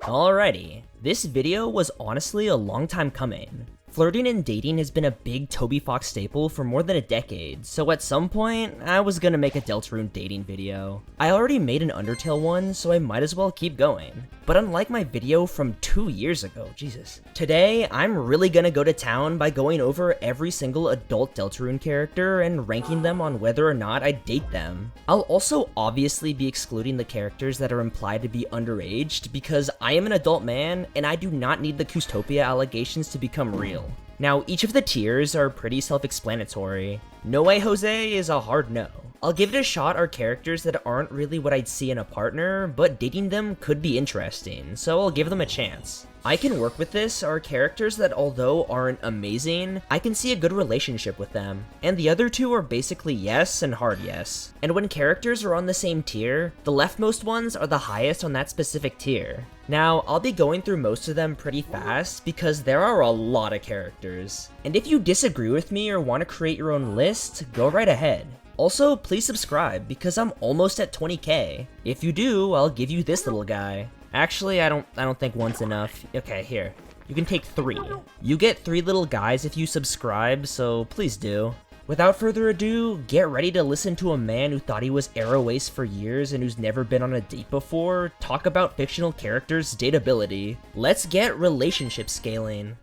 Alrighty, this video was honestly a long time coming. Flirting and dating has been a big Toby Fox staple for more than a decade, so at some point, I was gonna make a Deltarune dating video. I already made an Undertale one, so I might as well keep going. But unlike my video from 2 years ago, Jesus. Today, I'm really gonna go to town by going over every single adult Deltarune character and ranking them on whether or not I date them. I'll also obviously be excluding the characters that are implied to be underaged because I am an adult man and I do not need the Kustopia allegations to become real. Now, each of the tiers are pretty self-explanatory. No Way Jose is a hard no. I'll give it a shot are characters that aren't really what I'd see in a partner, but dating them could be interesting, so I'll give them a chance. I Can Work With This are characters that although aren't amazing, I can see a good relationship with them. And the other two are basically yes and hard yes. And when characters are on the same tier, the leftmost ones are the highest on that specific tier. Now, I'll be going through most of them pretty fast because there are a lot of characters. And if you disagree with me or want to create your own list, go right ahead. Also, please subscribe because I'm almost at 20k. If you do, I'll give you this little guy. Actually, I don't think one's enough. Okay, here. You can take 3. You get 3 little guys if you subscribe, so please do. Without further ado, get ready to listen to a man who thought he was Arrow Ace for years and who's never been on a date before talk about fictional characters' dateability. Let's get relationship scaling.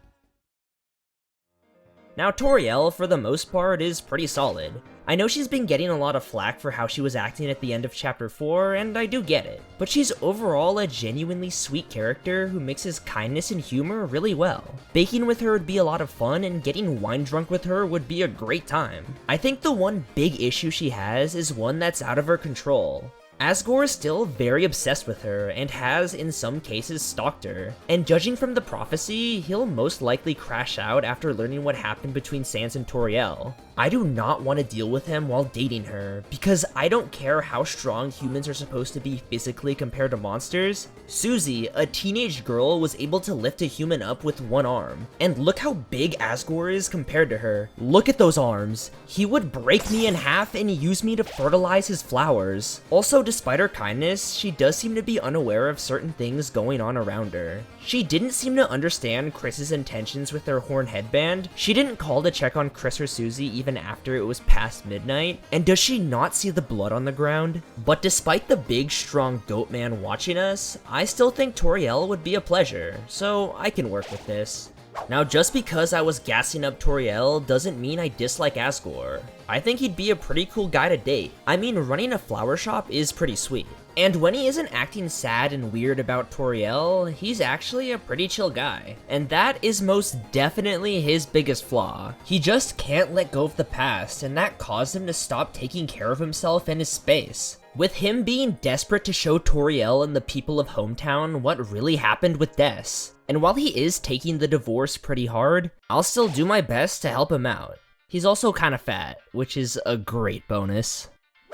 Now, Toriel, for the most part, is pretty solid. I know she's been getting a lot of flack for how she was acting at the end of Chapter 4, and I do get it. But she's overall a genuinely sweet character who mixes kindness and humor really well. Baking with her would be a lot of fun, and getting wine drunk with her would be a great time. I think the one big issue she has is one that's out of her control. Asgore is still very obsessed with her, and has, in some cases, stalked her. And judging from the prophecy, he'll most likely crash out after learning what happened between Sans and Toriel. I do not want to deal with him while dating her, because I don't care how strong humans are supposed to be physically compared to monsters. Susie, a teenage girl, was able to lift a human up with one arm. And look how big Asgore is compared to her. Look at those arms. He would break me in half and use me to fertilize his flowers. Also, despite her kindness, she does seem to be unaware of certain things going on around her. She didn't seem to understand Chris's intentions with their horn headband. She didn't call to check on Chris or Susie even after it was past midnight. And does she not see the blood on the ground? But despite the big, strong goat man watching us, I still think Toriel would be a pleasure, so I can work with this. Now, just because I was gassing up Toriel doesn't mean I dislike Asgore. I think he'd be a pretty cool guy to date. I mean, running a flower shop is pretty sweet. And when he isn't acting sad and weird about Toriel, he's actually a pretty chill guy. And that is most definitely his biggest flaw. He just can't let go of the past, and that caused him to stop taking care of himself and his space. With him being desperate to show Toriel and the people of Hometown what really happened with Des. And while he is taking the divorce pretty hard, I'll still do my best to help him out. He's also kinda fat, which is a great bonus.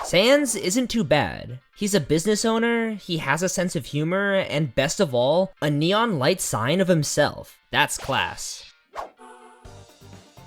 Sans isn't too bad. He's a business owner, he has a sense of humor, and best of all, a neon light sign of himself. That's class.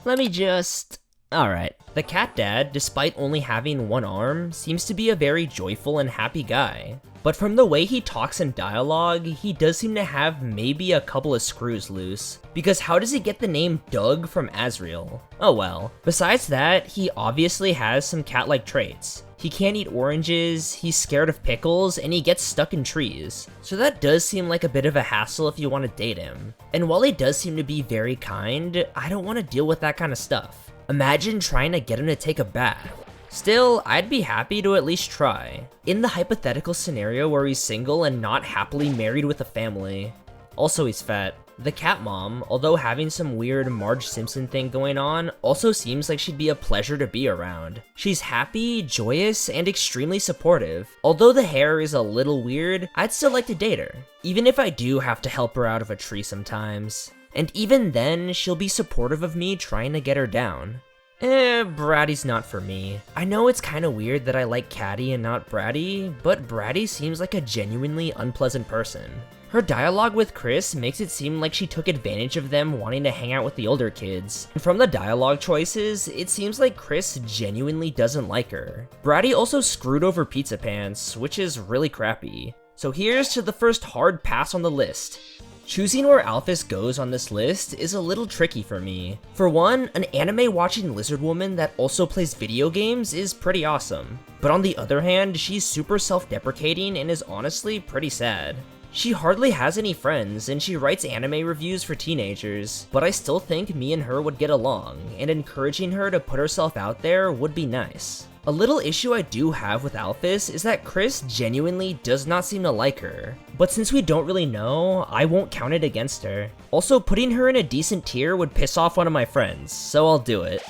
Let me just... Alright, the cat dad, despite only having one arm, seems to be a very joyful and happy guy. But from the way he talks in dialogue, he does seem to have maybe a couple of screws loose. Because how does he get the name Doug from Azrael? Oh well. Besides that, he obviously has some cat-like traits. He can't eat oranges, he's scared of pickles, and he gets stuck in trees. So that does seem like a bit of a hassle if you want to date him. And while he does seem to be very kind, I don't want to deal with that kind of stuff. Imagine trying to get him to take a bath. Still, I'd be happy to at least try. In the hypothetical scenario where he's single and not happily married with a family. Also, he's fat. The cat mom, although having some weird Marge Simpson thing going on, also seems like she'd be a pleasure to be around. She's happy, joyous, and extremely supportive. Although the hair is a little weird, I'd still like to date her. Even if I do have to help her out of a tree sometimes. And even then, she'll be supportive of me trying to get her down. Bratty's not for me. I know it's kinda weird that I like Catty and not Bratty, but Bratty seems like a genuinely unpleasant person. Her dialogue with Chris makes it seem like she took advantage of them wanting to hang out with the older kids. And from the dialogue choices, it seems like Chris genuinely doesn't like her. Bratty also screwed over Pizza Pants, which is really crappy. So here's to the first hard pass on the list. Choosing where Alphys goes on this list is a little tricky for me. For one, an anime-watching lizard woman that also plays video games is pretty awesome. But on the other hand, she's super self-deprecating and is honestly pretty sad. She hardly has any friends, and she writes anime reviews for teenagers, but I still think me and her would get along, and encouraging her to put herself out there would be nice. A little issue I do have with Alphys is that Chris genuinely does not seem to like her, but since we don't really know, I won't count it against her. Also, putting her in a decent tier would piss off one of my friends, so I'll do it.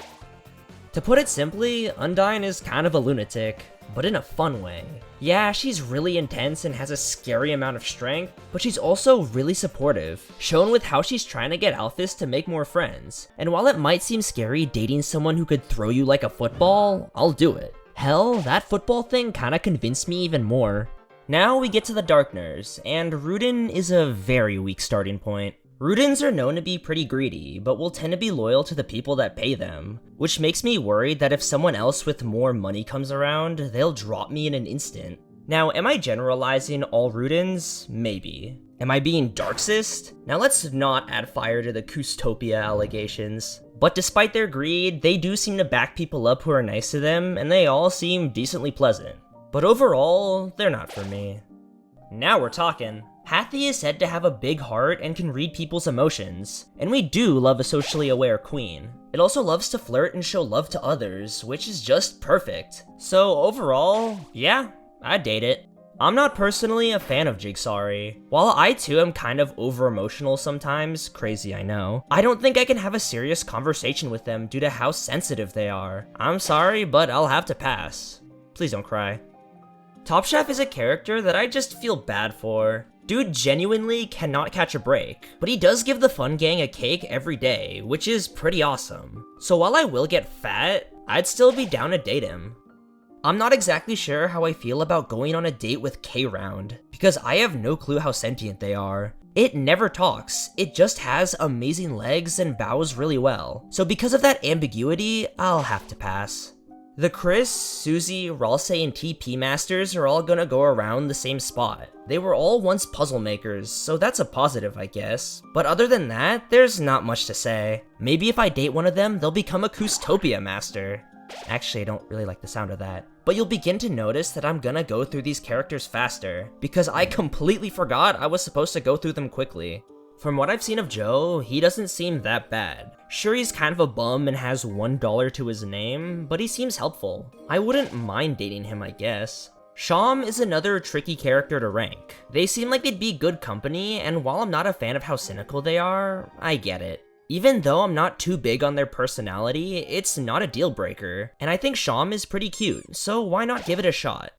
To put it simply, Undyne is kind of a lunatic, but in a fun way. Yeah, she's really intense and has a scary amount of strength, but she's also really supportive, shown with how she's trying to get Alphys to make more friends. And while it might seem scary dating someone who could throw you like a football, I'll do it. Hell, that football thing kinda convinced me even more. Now we get to the Darkners, and Rudin is a very weak starting point. Rudins are known to be pretty greedy, but will tend to be loyal to the people that pay them, which makes me worried that if someone else with more money comes around, they'll drop me in an instant. Now, am I generalizing all Rudins? Maybe. Am I being Darksist? Now let's not add fire to the Kustopia allegations. But despite their greed, they do seem to back people up who are nice to them, and they all seem decently pleasant. But overall, they're not for me. Now we're talking. Hathy is said to have a big heart and can read people's emotions, and we do love a socially aware queen. It also loves to flirt and show love to others, which is just perfect. So overall, yeah, I'd date it. I'm not personally a fan of Jigsaw. While I too am kind of over-emotional sometimes, crazy I know, I don't think I can have a serious conversation with them due to how sensitive they are. I'm sorry, but I'll have to pass. Please don't cry. Top Chef is a character that I just feel bad for. Dude genuinely cannot catch a break, but he does give the fun gang a cake every day, which is pretty awesome. So while I will get fat, I'd still be down to date him. I'm not exactly sure how I feel about going on a date with K-Round, because I have no clue how sentient they are. It never talks, it just has amazing legs and bows really well. So because of that ambiguity, I'll have to pass. The Chris, Susie, Ralsei, and TP Masters are all gonna go around the same spot. They were all once puzzle makers, so that's a positive, I guess. But other than that, there's not much to say. Maybe if I date one of them, they'll become a Kustopia Master. Actually, I don't really like the sound of that. But you'll begin to notice that I'm gonna go through these characters faster, because I completely forgot I was supposed to go through them quickly. From what I've seen of Joe, he doesn't seem that bad. Sure, he's kind of a bum and has $1 to his name, but he seems helpful. I wouldn't mind dating him, I guess. Sham is another tricky character to rank. They seem like they'd be good company, and while I'm not a fan of how cynical they are, I get it. Even though I'm not too big on their personality, it's not a deal breaker, and I think Sham is pretty cute, so why not give it a shot?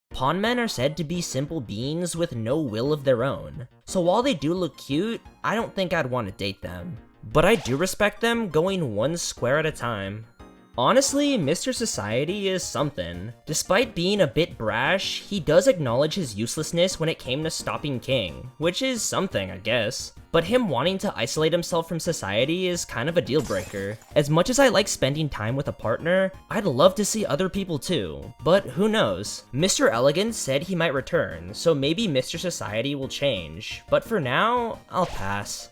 Pawnmen are said to be simple beings with no will of their own, so while they do look cute, I don't think I'd want to date them. But I do respect them going one square at a time. Honestly, Mr. Society is something. Despite being a bit brash, he does acknowledge his uselessness when it came to stopping King, which is something, I guess. But him wanting to isolate himself from society is kind of a deal breaker. As much as I like spending time with a partner, I'd love to see other people too. But who knows? Mr. Elegance said he might return, so maybe Mr. Society will change. But for now, I'll pass.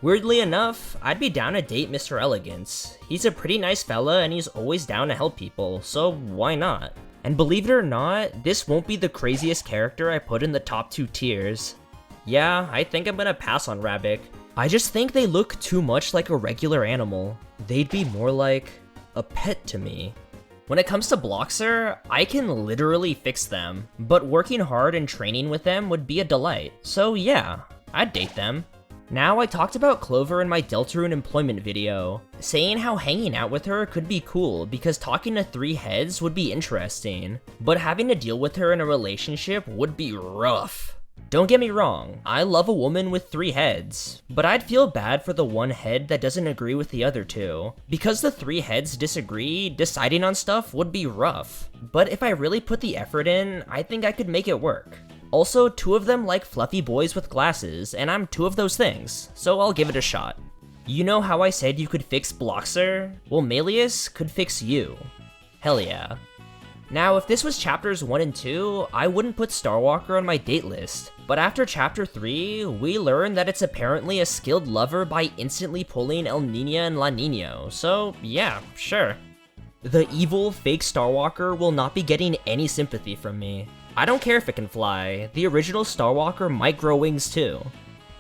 Weirdly enough, I'd be down to date Mr. Elegance. He's a pretty nice fella and he's always down to help people, so why not? And believe it or not, this won't be the craziest character I put in the top 2 tiers. Yeah, I think I'm gonna pass on Rabbik. I just think they look too much like a regular animal. They'd be more like a pet to me. When it comes to Bloxer, I can literally fix them, but working hard and training with them would be a delight. So yeah, I'd date them. Now, I talked about Clover in my Deltarune employment video, saying how hanging out with her could be cool because talking to 3 heads would be interesting, but having to deal with her in a relationship would be rough. Don't get me wrong, I love a woman with 3 heads, but I'd feel bad for the one head that doesn't agree with the other 2. Because the 3 heads disagree, deciding on stuff would be rough. But if I really put the effort in, I think I could make it work. Also, 2 of them like fluffy boys with glasses, and I'm 2 of those things, so I'll give it a shot. You know how I said you could fix Bloxer? Well, Melius could fix you. Hell yeah. Now, if this was chapters 1 and 2, I wouldn't put Starwalker on my date list, but after chapter 3, we learn that it's apparently a skilled lover by instantly pulling El Niño and La Niño, so yeah, sure. The evil, fake Starwalker will not be getting any sympathy from me. I don't care if it can fly, the original Starwalker might grow wings too.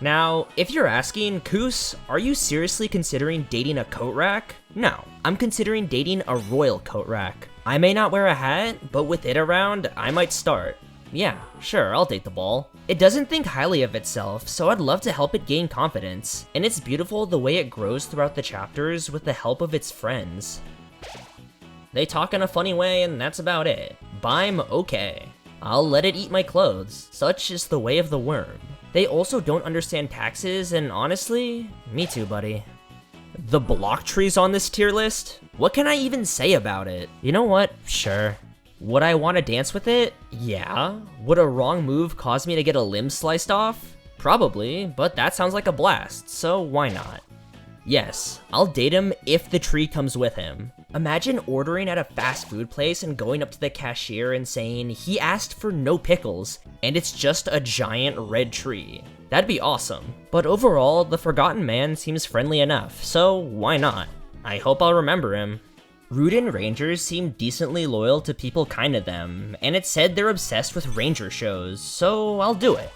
Now, if you're asking, Koos, are you seriously considering dating a coat rack? No, I'm considering dating a royal coat rack. I may not wear a hat, but with it around, I might start. Yeah, sure, I'll date the ball. It doesn't think highly of itself, so I'd love to help it gain confidence, and it's beautiful the way it grows throughout the chapters with the help of its friends. They talk in a funny way, and that's about it. I'm okay. I'll let it eat my clothes, such is the way of the worm. They also don't understand taxes, and honestly, me too, buddy. The block trees on this tier list? What can I even say about it? You know what? Sure. Would I want to dance with it? Yeah. Would a wrong move cause me to get a limb sliced off? Probably, but that sounds like a blast, so why not? Yes, I'll date him if the tree comes with him. Imagine ordering at a fast food place and going up to the cashier and saying, he asked for no pickles, and it's just a giant red tree. That'd be awesome. But overall, the Forgotten Man seems friendly enough, so why not? I hope I'll remember him. Rudin Rangers seem decently loyal to people kinda them, and it said they're obsessed with ranger shows, so I'll do it.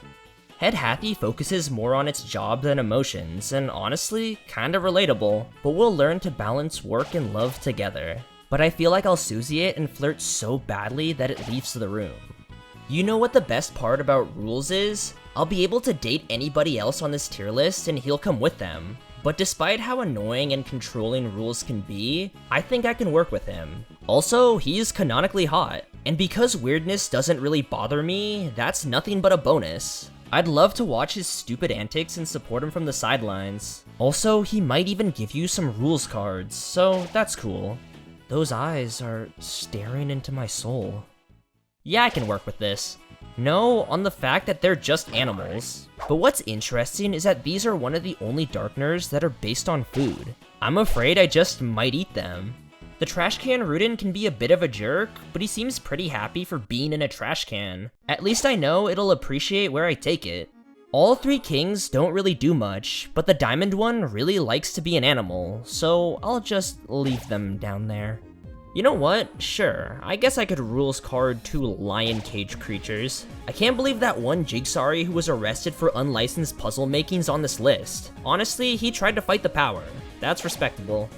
Head Happy focuses more on its job than emotions, and honestly, kinda relatable, but we'll learn to balance work and love together. But I feel like I'll Susie it and flirt so badly that it leaves the room. You know what the best part about rules is? I'll be able to date anybody else on this tier list and he'll come with them. But despite how annoying and controlling rules can be, I think I can work with him. Also, he's canonically hot, and because weirdness doesn't really bother me, that's nothing but a bonus. I'd love to watch his stupid antics and support him from the sidelines. Also, he might even give you some rules cards, so that's cool. Those eyes are staring into my soul. Yeah, I can work with this. No, on the fact that they're just animals. But what's interesting is that these are one of the only Darkners that are based on food. I'm afraid I just might eat them. The trash can Rudin can be a bit of a jerk, but he seems pretty happy for being in a trash can. At least I know it'll appreciate where I take it. All three kings don't really do much, but the diamond one really likes to be an animal, so I'll just leave them down there. You know what? Sure, I guess I could rules card 2 lion cage creatures. I can't believe that one Jigsari who was arrested for unlicensed puzzle making's on this list. Honestly, he tried to fight the power. That's respectable.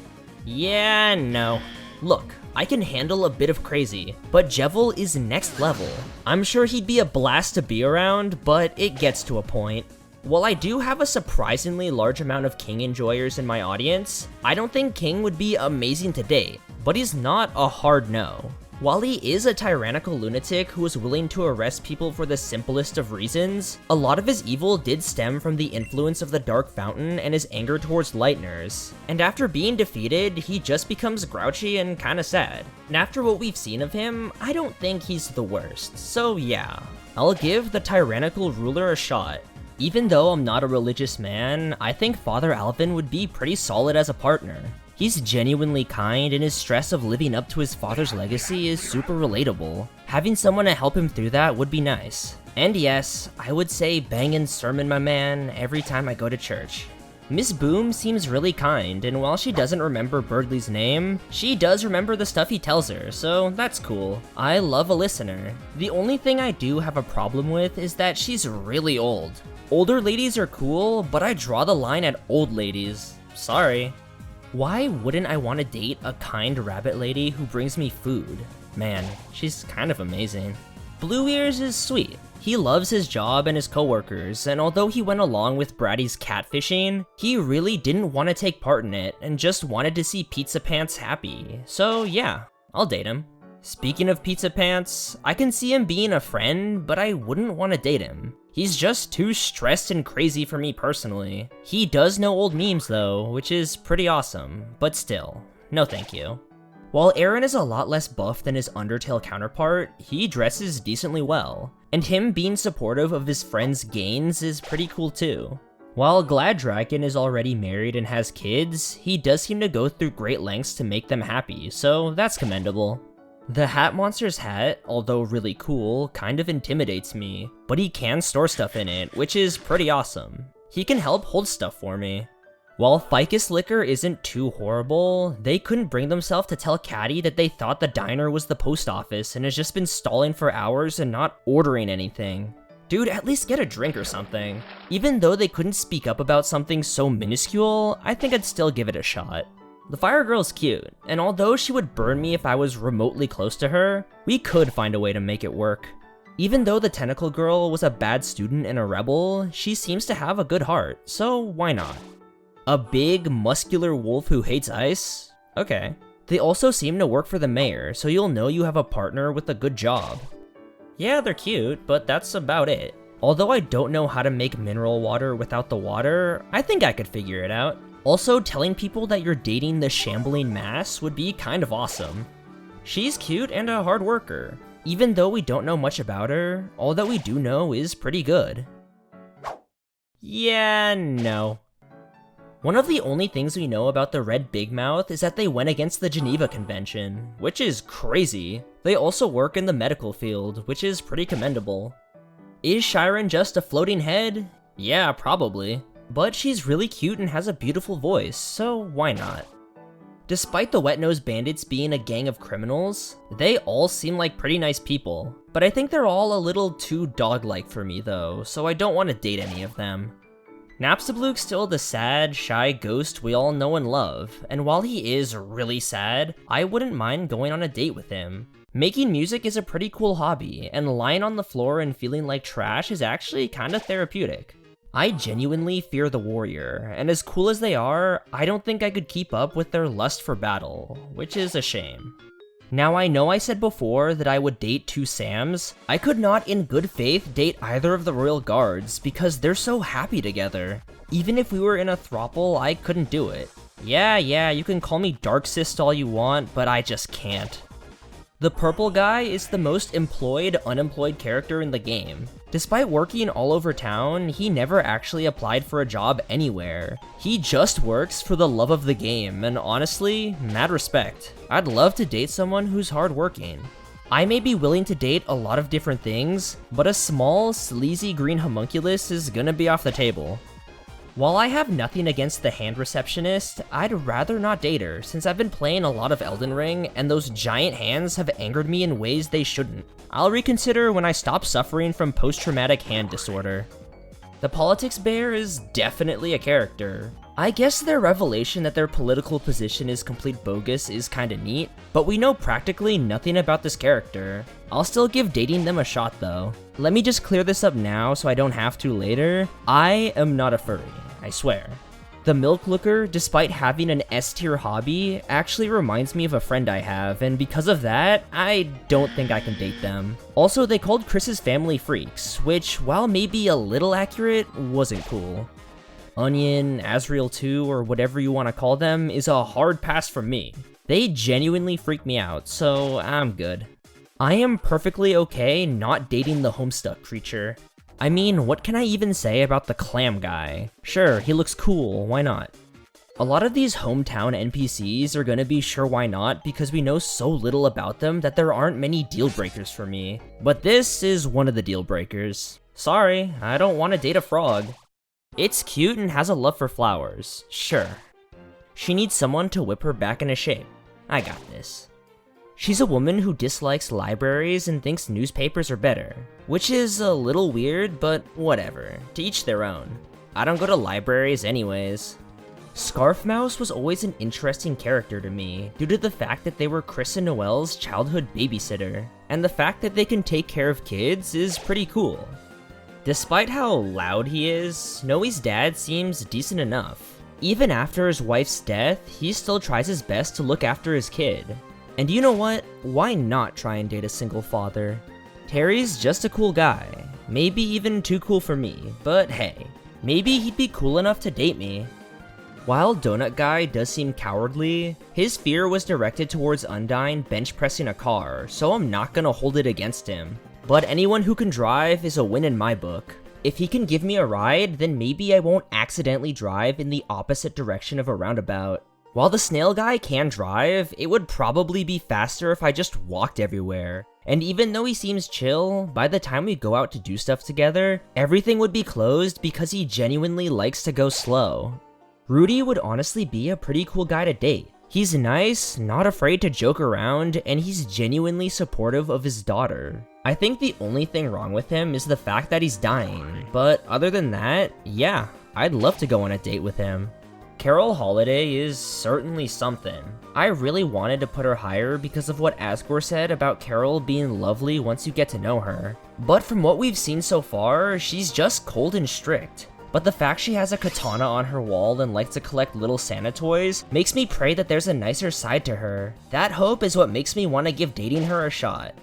Yeah, no. Look, I can handle a bit of crazy, but Jevil is next level. I'm sure he'd be a blast to be around, but it gets to a point. While I do have a surprisingly large amount of King enjoyers in my audience, I don't think King would be amazing to date, but he's not a hard no. While he is a tyrannical lunatic who is willing to arrest people for the simplest of reasons, a lot of his evil did stem from the influence of the Dark Fountain and his anger towards Lightners. And after being defeated, he just becomes grouchy and kinda sad. And after what we've seen of him, I don't think he's the worst, so yeah. I'll give the tyrannical ruler a shot. Even though I'm not a religious man, I think Father Alvin would be pretty solid as a partner. He's genuinely kind, and his stress of living up to his father's legacy is super relatable. Having someone to help him through that would be nice. And yes, I would say bangin' sermon my man every time I go to church. Miss Boom seems really kind, and while she doesn't remember Birdley's name, she does remember the stuff he tells her, so that's cool. I love a listener. The only thing I do have a problem with is that she's really old. Older ladies are cool, but I draw the line at old ladies. Sorry. Why wouldn't I want to date a kind rabbit lady who brings me food? Man, she's kind of amazing. Blue Ears is sweet. He loves his job and his coworkers, and although he went along with Bratty's catfishing, he really didn't want to take part in it and just wanted to see Pizza Pants happy. So yeah, I'll date him. Speaking of Pizza Pants, I can see him being a friend, but I wouldn't want to date him. He's just too stressed and crazy for me personally. He does know old memes though, which is pretty awesome, but still, no thank you. While Aaron is a lot less buff than his Undertale counterpart, he dresses decently well, and him being supportive of his friend's gains is pretty cool too. While Gladdragon is already married and has kids, he does seem to go through great lengths to make them happy, so that's commendable. The Hat Monster's hat, although really cool, kind of intimidates me, but he can store stuff in it, which is pretty awesome. He can help hold stuff for me. While Ficus Liquor isn't too horrible, they couldn't bring themselves to tell Caddy that they thought the diner was the post office and has just been stalling for hours and not ordering anything. Dude, at least get a drink or something. Even though they couldn't speak up about something so minuscule, I think I'd still give it a shot. The Fire Girl's cute, and although she would burn me if I was remotely close to her, we could find a way to make it work. Even though the Tentacle Girl was a bad student and a rebel, she seems to have a good heart, so why not? A big, muscular wolf who hates ice? Okay. They also seem to work for the mayor, so you'll know you have a partner with a good job. Yeah, they're cute, but that's about it. Although I don't know how to make mineral water without the water, I think I could figure it out. Also, telling people that you're dating the shambling mass would be kind of awesome. She's cute and a hard worker. Even though we don't know much about her, all that we do know is pretty good. Yeah, no. One of the only things we know about the Red Big Mouth is that they went against the Geneva Convention, which is crazy. They also work in the medical field, which is pretty commendable. Is Chiron just a floating head? Yeah, probably. But she's really cute and has a beautiful voice, so why not? Despite the Wet-Nosed Bandits being a gang of criminals, they all seem like pretty nice people. But I think they're all a little too dog-like for me though, so I don't want to date any of them. Napstablook's still the sad, shy ghost we all know and love, and while he is really sad, I wouldn't mind going on a date with him. Making music is a pretty cool hobby, and lying on the floor and feeling like trash is actually kinda therapeutic. I genuinely fear the warrior, and as cool as they are, I don't think I could keep up with their lust for battle, which is a shame. Now I know I said before that I would date two Sams. I could not in good faith date either of the royal guards because they're so happy together. Even if we were in a throuple, I couldn't do it. Yeah, you can call me Darksist all you want, but I just can't. The purple guy is the most employed, unemployed character in the game. Despite working all over town, he never actually applied for a job anywhere. He just works for the love of the game, and honestly, mad respect. I'd love to date someone who's hardworking. I may be willing to date a lot of different things, but a small, sleazy green homunculus is gonna be off the table. While I have nothing against the hand receptionist, I'd rather not date her since I've been playing a lot of Elden Ring and those giant hands have angered me in ways they shouldn't. I'll reconsider when I stop suffering from post-traumatic hand disorder. The Politics Bear is definitely a character. I guess their revelation that their political position is complete bogus is kinda neat, but we know practically nothing about this character. I'll still give dating them a shot though. Let me just clear this up now so I don't have to later. I am not a furry, I swear. The Milk Looker, despite having an S-tier hobby, actually reminds me of a friend I have, and because of that, I don't think I can date them. Also, they called Chris's family freaks, which, while maybe a little accurate, wasn't cool. Onion, Azrael 2, or whatever you want to call them, is a hard pass from me. They genuinely freak me out, so I'm good. I am perfectly okay not dating the Homestuck creature. I mean, what can I even say about the clam guy? Sure, he looks cool, why not? A lot of these hometown NPCs are gonna be sure why not because we know so little about them that there aren't many deal breakers for me. But this is one of the deal breakers. Sorry, I don't want to date a frog. It's cute and has a love for flowers, sure. She needs someone to whip her back into shape. I got this. She's a woman who dislikes libraries and thinks newspapers are better, which is a little weird, but whatever, to each their own. I don't go to libraries anyways. Scarf Mouse was always an interesting character to me, due to the fact that they were Chris and Noelle's childhood babysitter, and the fact that they can take care of kids is pretty cool. Despite how loud he is, Noe's dad seems decent enough. Even after his wife's death, he still tries his best to look after his kid. And you know what? Why not try and date a single father? Terry's just a cool guy. Maybe even too cool for me, but hey, maybe he'd be cool enough to date me. While Donut Guy does seem cowardly, his fear was directed towards Undyne bench pressing a car, so I'm not gonna hold it against him. But anyone who can drive is a win in my book. If he can give me a ride, then maybe I won't accidentally drive in the opposite direction of a roundabout. While the snail guy can drive, it would probably be faster if I just walked everywhere. And even though he seems chill, by the time we go out to do stuff together, everything would be closed because he genuinely likes to go slow. Rudy would honestly be a pretty cool guy to date. He's nice, not afraid to joke around, and he's genuinely supportive of his daughter. I think the only thing wrong with him is the fact that he's dying, but other than that, yeah, I'd love to go on a date with him. Carol Holiday is certainly something. I really wanted to put her higher because of what Asgore said about Carol being lovely once you get to know her. But from what we've seen so far, she's just cold and strict. But the fact she has a katana on her wall and likes to collect little Santa toys makes me pray that there's a nicer side to her. That hope is what makes me want to give dating her a shot.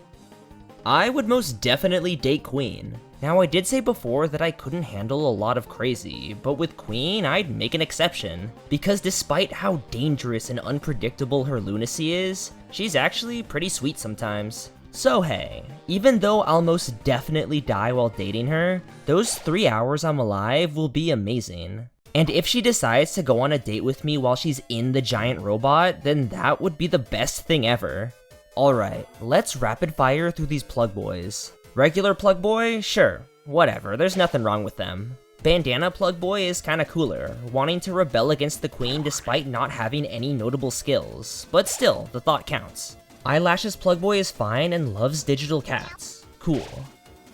I would most definitely date Queen. Now, I did say before that I couldn't handle a lot of crazy, but with Queen, I'd make an exception. Because despite how dangerous and unpredictable her lunacy is, she's actually pretty sweet sometimes. So hey, even though I'll most definitely die while dating her, those 3 hours I'm alive will be amazing. And if she decides to go on a date with me while she's in the giant robot, then that would be the best thing ever. Alright, let's rapid fire through these plug boys. Regular plug boy? Sure, whatever, there's nothing wrong with them. Bandana plug boy is kinda cooler, wanting to rebel against the queen despite not having any notable skills, but still, the thought counts. Eyelashes plug boy is fine and loves digital cats. Cool.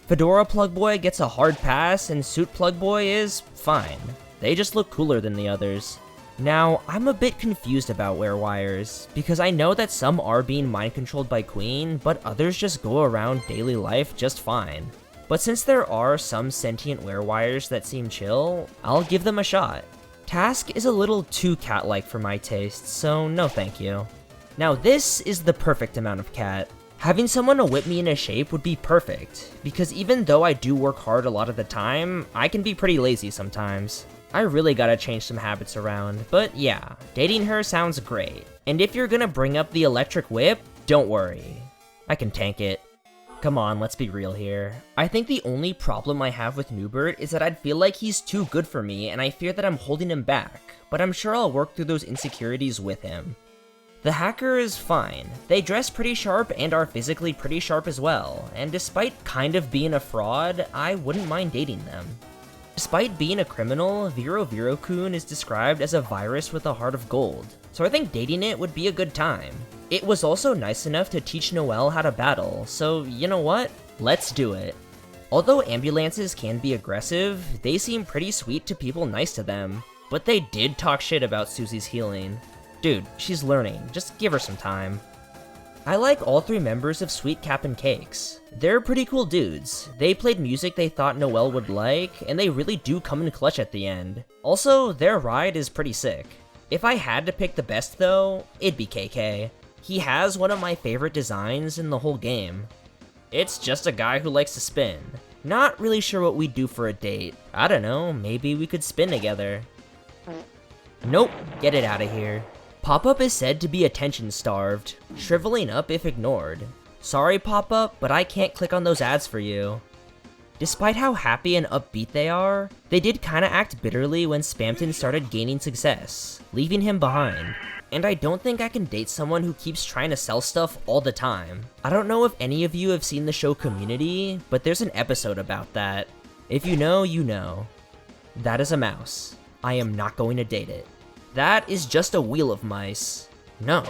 Fedora plug boy gets a hard pass and suit plug boy is fine. They just look cooler than the others. Now, I'm a bit confused about werewires, because I know that some are being mind-controlled by Queen, but others just go around daily life just fine. But since there are some sentient werewires that seem chill, I'll give them a shot. Task is a little too cat-like for my taste, so no thank you. Now this is the perfect amount of cat. Having someone to whip me into shape would be perfect, because even though I do work hard a lot of the time, I can be pretty lazy sometimes. I really gotta change some habits around, but yeah, dating her sounds great. And if you're gonna bring up the electric whip, don't worry. I can tank it. Come on, let's be real here. I think the only problem I have with Newbert is that I'd feel like he's too good for me and I fear that I'm holding him back, but I'm sure I'll work through those insecurities with him. The hacker is fine. They dress pretty sharp and are physically pretty sharp as well, and despite kind of being a fraud, I wouldn't mind dating them. Despite being a criminal, Viro-Kun is described as a virus with a heart of gold, so I think dating it would be a good time. It was also nice enough to teach Noelle how to battle, so you know what? Let's do it. Although ambulances can be aggressive, they seem pretty sweet to people nice to them, but they did talk shit about Susie's healing. Dude, she's learning, just give her some time. I like all 3 members of Sweet Cap and Cakes. They're pretty cool dudes. They played music they thought Noelle would like, and they really do come in clutch at the end. Also, their ride is pretty sick. If I had to pick the best though, it'd be KK. He has one of my favorite designs in the whole game. It's just a guy who likes to spin. Not really sure what we'd do for a date. I don't know, maybe we could spin together. Nope, get it out of here. Pop-Up is said to be attention-starved, shriveling up if ignored. Sorry, Pop-Up, but I can't click on those ads for you. Despite how happy and upbeat they are, they did kinda act bitterly when Spamton started gaining success, leaving him behind. And I don't think I can date someone who keeps trying to sell stuff all the time. I don't know if any of you have seen the show Community, but there's an episode about that. If you know, you know. That is a mouse. I am not going to date it. That is just a wheel of mice. No.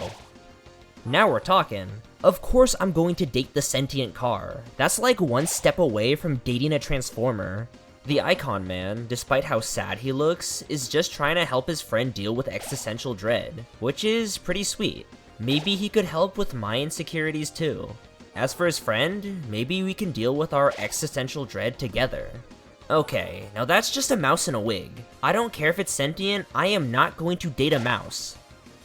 Now we're talking. Of course I'm going to date the sentient car. That's like one step away from dating a transformer. The Icon Man, despite how sad he looks, is just trying to help his friend deal with existential dread, which is pretty sweet. Maybe he could help with my insecurities too. As for his friend, maybe we can deal with our existential dread together. Okay, now that's just a mouse in a wig. I don't care if it's sentient, I am not going to date a mouse.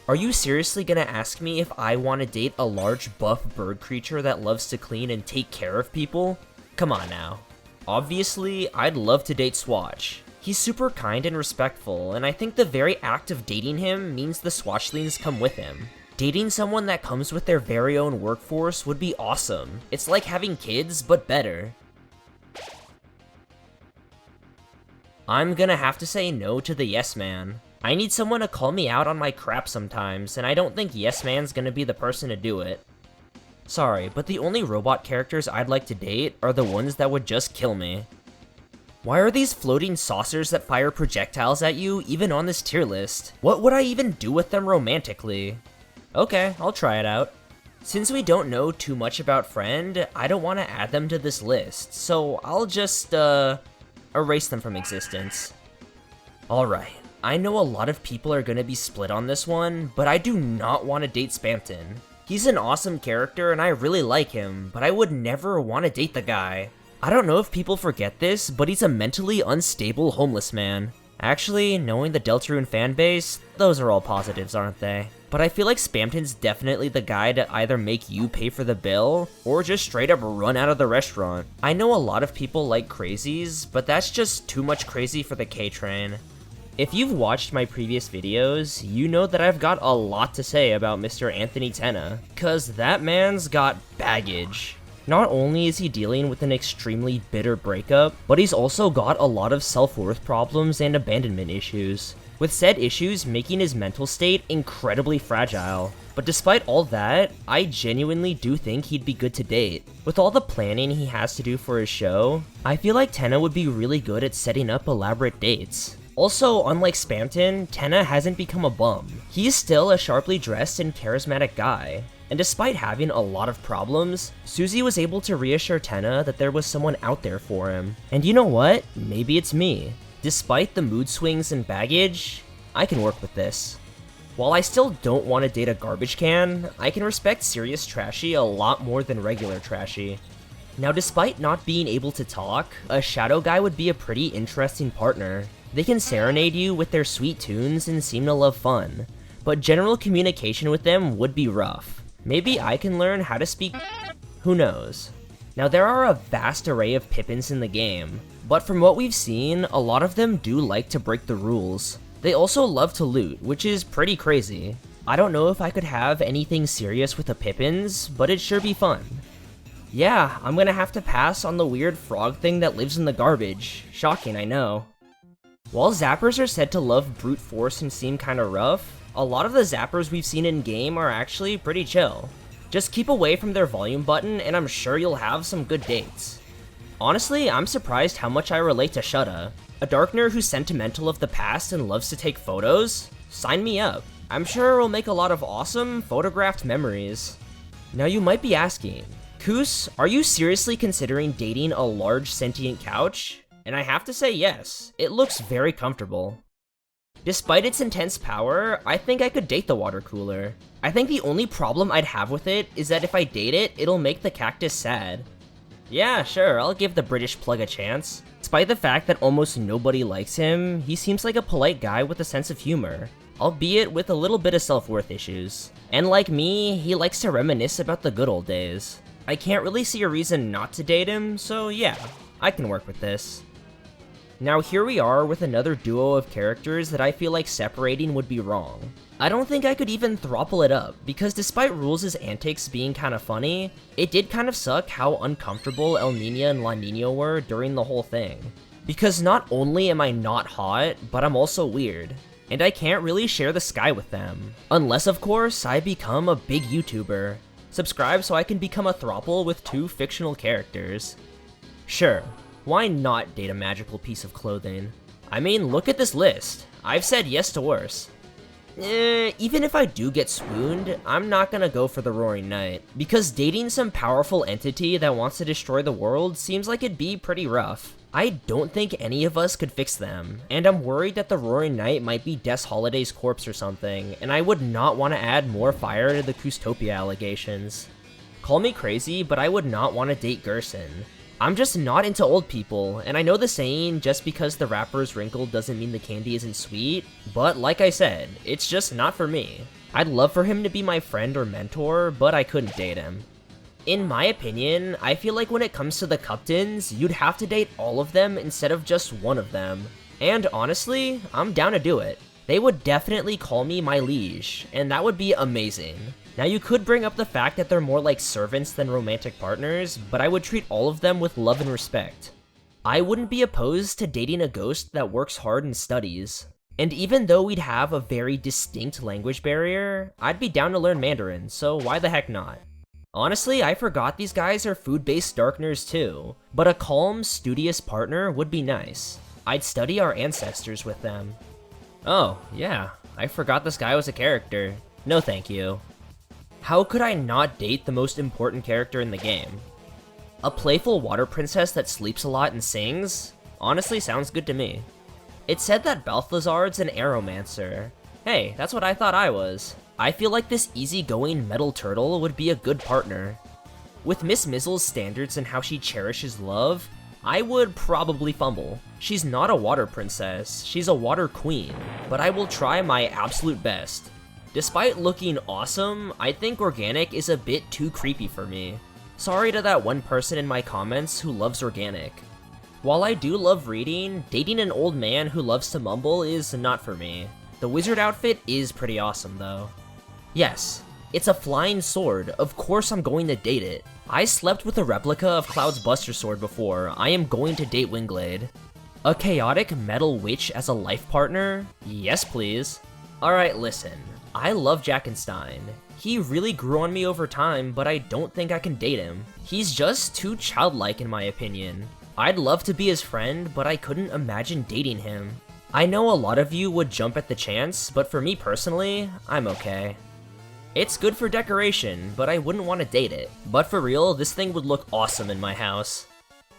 Are you seriously gonna ask me if I want to date a large buff bird creature that loves to clean and take care of people? Come on now. Obviously, I'd love to date Swatch. He's super kind and respectful, and I think the very act of dating him means the Swatchlings come with him. Dating someone that comes with their very own workforce would be awesome. It's like having kids, but better. I'm gonna have to say no to the yes man. I need someone to call me out on my crap sometimes, and I don't think Yes Man's gonna be the person to do it. Sorry, but the only robot characters I'd like to date are the ones that would just kill me. Why are these floating saucers that fire projectiles at you even on this tier list? What would I even do with them romantically? Okay, I'll try it out. Since we don't know too much about Friend, I don't want to add them to this list, so I'll just, erase them from existence. Alright, I know a lot of people are gonna be split on this one, but I do not want to date Spamton. He's an awesome character and I really like him, but I would never want to date the guy. I don't know if people forget this, but he's a mentally unstable homeless man. Actually, knowing the Deltarune fanbase, those are all positives, aren't they? But I feel like Spamton's definitely the guy to either make you pay for the bill, or just straight up run out of the restaurant. I know a lot of people like crazies, but that's just too much crazy for the K-Train. If you've watched my previous videos, you know that I've got a lot to say about Mr. Anthony Tenna, cause that man's got baggage. Not only is he dealing with an extremely bitter breakup, but he's also got a lot of self-worth problems and abandonment issues, with said issues making his mental state incredibly fragile. But despite all that, I genuinely do think he'd be good to date. With all the planning he has to do for his show, I feel like Tenna would be really good at setting up elaborate dates. Also, unlike Spamton, Tenna hasn't become a bum. He's still a sharply dressed and charismatic guy. And despite having a lot of problems, Suzy was able to reassure Tenna that there was someone out there for him. And you know what? Maybe it's me. Despite the mood swings and baggage, I can work with this. While I still don't want to date a garbage can, I can respect serious Trashy a lot more than regular Trashy. Now, despite not being able to talk, a shadow guy would be a pretty interesting partner. They can serenade you with their sweet tunes and seem to love fun, but general communication with them would be rough. Maybe I can learn how to speak, who knows. Now there are a vast array of Pippins in the game, but from what we've seen, a lot of them do like to break the rules. They also love to loot, which is pretty crazy. I don't know if I could have anything serious with the Pippins, but it'd sure be fun. Yeah, I'm gonna have to pass on the weird frog thing that lives in the garbage. Shocking, I know. While Zappers are said to love brute force and seem kinda rough, a lot of the Zappers we've seen in-game are actually pretty chill. Just keep away from their volume button and I'm sure you'll have some good dates. Honestly, I'm surprised how much I relate to Shutta. A Darkner who's sentimental of the past and loves to take photos? Sign me up. I'm sure it'll make a lot of awesome, photographed memories. Now you might be asking, Koos, are you seriously considering dating a large sentient couch? And I have to say yes, it looks very comfortable. Despite its intense power, I think I could date the water cooler. I think the only problem I'd have with it is that if I date it, it'll make the cactus sad. Yeah, sure, I'll give the British plug a chance. Despite the fact that almost nobody likes him, he seems like a polite guy with a sense of humor, albeit with a little bit of self-worth issues. And like me, he likes to reminisce about the good old days. I can't really see a reason not to date him, so yeah, I can work with this. Now here we are with another duo of characters that I feel like separating would be wrong. I don't think I could even throttle it up, because despite Rules' antics being kinda funny, it did kind of suck how uncomfortable El Niño and La Niño were during the whole thing. Because not only am I not hot, but I'm also weird, and I can't really share the sky with them. Unless of course, I become a big YouTuber. Subscribe so I can become a throuple with two fictional characters. Sure. Why not date a magical piece of clothing? I mean, look at this list. I've said yes to worse. Even if I do get swooned, I'm not gonna go for the Roaring Knight, because dating some powerful entity that wants to destroy the world seems like it'd be pretty rough. I don't think any of us could fix them, and I'm worried that the Roaring Knight might be Des Holliday's corpse or something, and I would not want to add more fire to the Koostopia allegations. Call me crazy, but I would not want to date Gerson. I'm just not into old people, and I know the saying, just because the wrapper is wrinkled doesn't mean the candy isn't sweet, but like I said, it's just not for me. I'd love for him to be my friend or mentor, but I couldn't date him. In my opinion, I feel like when it comes to the Cuptons, you'd have to date all of them instead of just one of them. And honestly, I'm down to do it. They would definitely call me my liege, and that would be amazing. Now you could bring up the fact that they're more like servants than romantic partners, but I would treat all of them with love and respect. I wouldn't be opposed to dating a ghost that works hard and studies. And even though we'd have a very distinct language barrier, I'd be down to learn Mandarin, so why the heck not? Honestly, I forgot these guys are food-based darkeners too, but a calm, studious partner would be nice. I'd study our ancestors with them. Oh, yeah, I forgot this guy was a character. No thank you. How could I not date the most important character in the game? A playful water princess that sleeps a lot and sings? Honestly, sounds good to me. It said that Balthazar's an aeromancer. Hey, that's what I thought I was. I feel like this easygoing metal turtle would be a good partner. With Miss Mizzle's standards and how she cherishes love, I would probably fumble. She's not a water princess, she's a water queen, but I will try my absolute best. Despite looking awesome, I think organic is a bit too creepy for me. Sorry to that one person in my comments who loves organic. While I do love reading, dating an old man who loves to mumble is not for me. The wizard outfit is pretty awesome though. Yes, it's a flying sword, of course I'm going to date it. I slept with a replica of Cloud's Buster Sword before, I am going to date Wingblade. A chaotic metal witch as a life partner? Yes please. Alright listen, I love Jackenstein. He really grew on me over time, but I don't think I can date him. He's just too childlike in my opinion. I'd love to be his friend, but I couldn't imagine dating him. I know a lot of you would jump at the chance, but for me personally, I'm okay. It's good for decoration, but I wouldn't want to date it. But for real, this thing would look awesome in my house.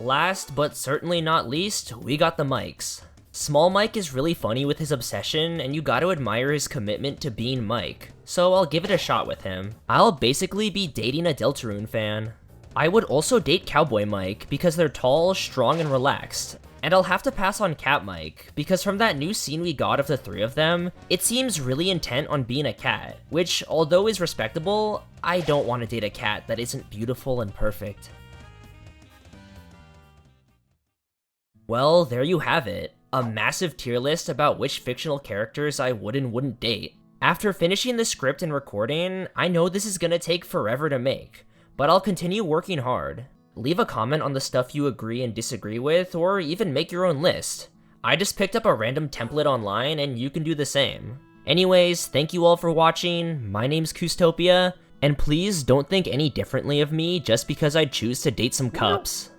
Last, but certainly not least, we got the Mikes. Small Mike is really funny with his obsession, and you gotta admire his commitment to being Mike, so I'll give it a shot with him. I'll basically be dating a Deltarune fan. I would also date Cowboy Mike, because they're tall, strong, and relaxed. And I'll have to pass on Cat Mike, because from that new scene we got of the three of them, it seems really intent on being a cat, which, although is respectable, I don't want to date a cat that isn't beautiful and perfect. Well, there you have it. A massive tier list about which fictional characters I would and wouldn't date. After finishing the script and recording, I know this is gonna take forever to make, but I'll continue working hard. Leave a comment on the stuff you agree and disagree with, or even make your own list. I just picked up a random template online and you can do the same. Anyways, thank you all for watching, my name's Kustopia, and please don't think any differently of me just because I choose to date some cups.